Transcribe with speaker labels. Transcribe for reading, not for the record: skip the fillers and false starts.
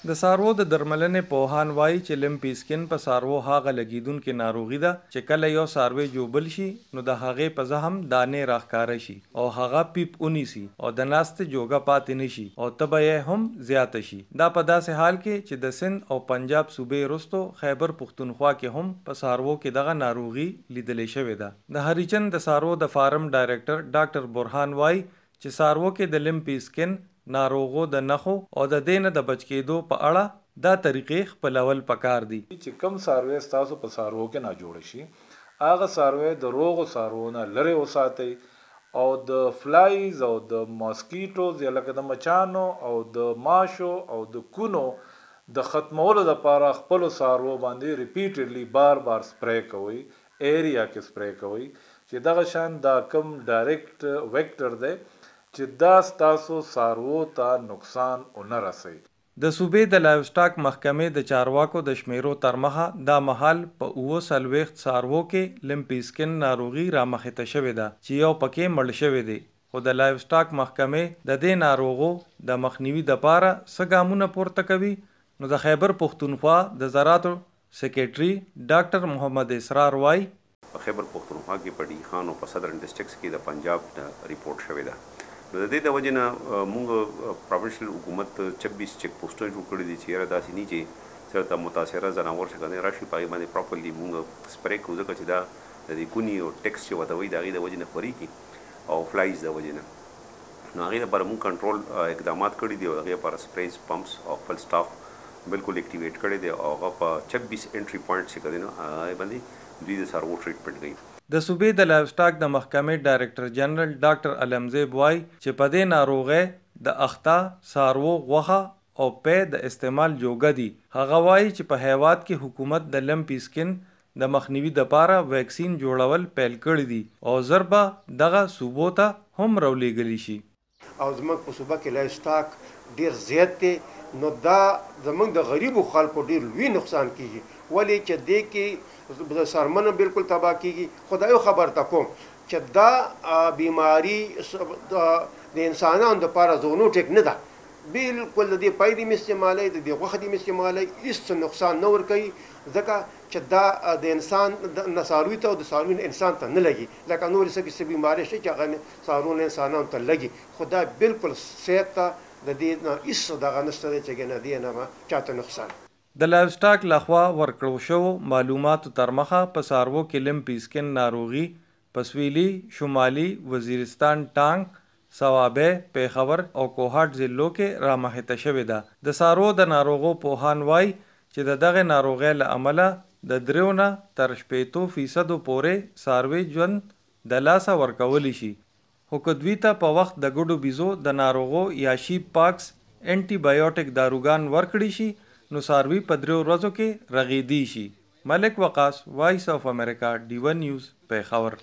Speaker 1: د څاروو د درملنې پوهان وایي چې لمپیسکن په څاروو هغه لګیدونکې ناروغي ده چې کله یو څاروی جوبل شي نو د هغې په زخم دانې راښکاره شي او هغه پیپ ونیسي او د ناستې جوګه پاتې نشي او تبه یې هم زیاته شي. دا په داسې حال کې چې د سند او پنجاب صوبې وروستو خیبر پښتونخوا کې هم په څاروو کې دغه ناروغي لیدلې شوې ده. د هریچند د څاروو د فارم ډایرکټر ډاکټر برهان وایي چې څاروو کې د لمپیسکن ناروغو د نښو او د دې نه د بچ کېدو په اړه دا طریقې خپلول پکار دي.
Speaker 2: چې کوم څاروی ستاسو په څاروو کې نه جوړ شي هغه څاروی د روغو څاروو نه لرې وساتئ او د فلایز او د ماسکیټوز یا لکه د مچانو او د ماشو او د کونو د ختمولو لپاره خپلو څاروو باندې ریپیټډلی بار بار سپری کوئ، ایریا کې سپری کوئ چې دغه شان دا کوم ډایرکټ ویکټر دی چې دا ستاسو څاروو ته نقصان ونه رسوي.
Speaker 1: د صوبې د لایو سټاک محکمې د چارواکو د شمیرو تر مخه دا مهال په 39 څاروو کې لمپیسکن ناروغي رامخې ته شوې ده چې یو پکې مړ شوی دی. خو د لایو سټاک محکمې د دې ناروغو د مخنیوي دپاره څه ګامونه پورته کوي نو د خیبر پښتونخوا د زراعتو سیکریټري ډاکټر محمد اسرار وایي
Speaker 3: په خیبر پښتونخوا کې په ډي خان او په صدرن ډسټرکټس کې د پنجاب ریپورټ شوې ده. نو د دې د وجې نه موږ پروینشل حکومت 26 چیک پوسټونه جوړ کړي دي چې یاره داسې نه چې څرته متاثره ځناور چې کنه راشي په باندې پراپرلی موږ سپری کوو ځکه چې دا د دې کونی او ټیکس چې وته وي د هغې د وجې نه خورېږي او فلایز د وجې نه نو هغې لپاره موږ کنټرول اقدامات کړي دي او هغې لپاره سپریز پمپس او خپل سټاف بالکل اکټیویټ کړی دی او هغه په 26 انټري پوینټ چې کوي نو هغې باندې دوی د څاروو ټریټمنټ کوي.
Speaker 1: د صوبې د لایو سټاک د محکمې ډایرکټر جنرال ډاکټر علمزیب وایي چې په دې ناروغۍ د اخته څاروو غوښه او پی د استعمال جوګه دي. هغه وایي چې په هیواد کې حکومت د لمپیسکن د مخنیوي دپاره ویکسین جوړول پیل کړي دي او ژر به دغه صوبو ته هم راولېږلی شي.
Speaker 4: او زموږ په صوبه کې لایو سټاک ډېر زیات دی نو دا زموږ د غریبو خلکو ډېر لوی نقصان کیږي ولې چې دې کې د څرمنو بالکل تباه کیږي. خدایو خبر ته کوم چې دا بیماری د انسانانو دپاره زونوټیک نه ده بالکل د دې پای دې استعمالوي د دې غوښه دې استعمالوي هېڅ نقصان نه ورکوي ځکه چې دا د انسان نه څاروي ته او د څاروي نه انسان ته نه لګي لکه نورې څه بیمارۍ شته چې هغه څاروو نه انسانانو ته لګي خو دا بالکل صحت ته د دې نه هېڅ دغه نشته دی چې د دې نه چاته نقصان.
Speaker 1: د لایو سټاک لخوا ورکړو شوو معلوماتو تر مخه په څاروو کې لمپیسکن ناروغي په سویلي شمالي وزیرستان ټانک صوابه پیښور او کوهاټ ضلعو کې رامخته شوې ده. د څاروو د ناروغو پوهان وایي چې د دغه ناروغۍ له امله د 3 نه تر 80% پورې څاروي ژوند د لاسه ورکولی شي. خو که دوی ته په وخت د ګډو بیزو د ناروغو یا شیپ پاکس انټي بایوټیک داروګان ورکړي شي نو څاروي په 3 ورځو کې رغېدی شي. ملک وقاص، وایس آف امریکا، ډیون نیوز، پیښور.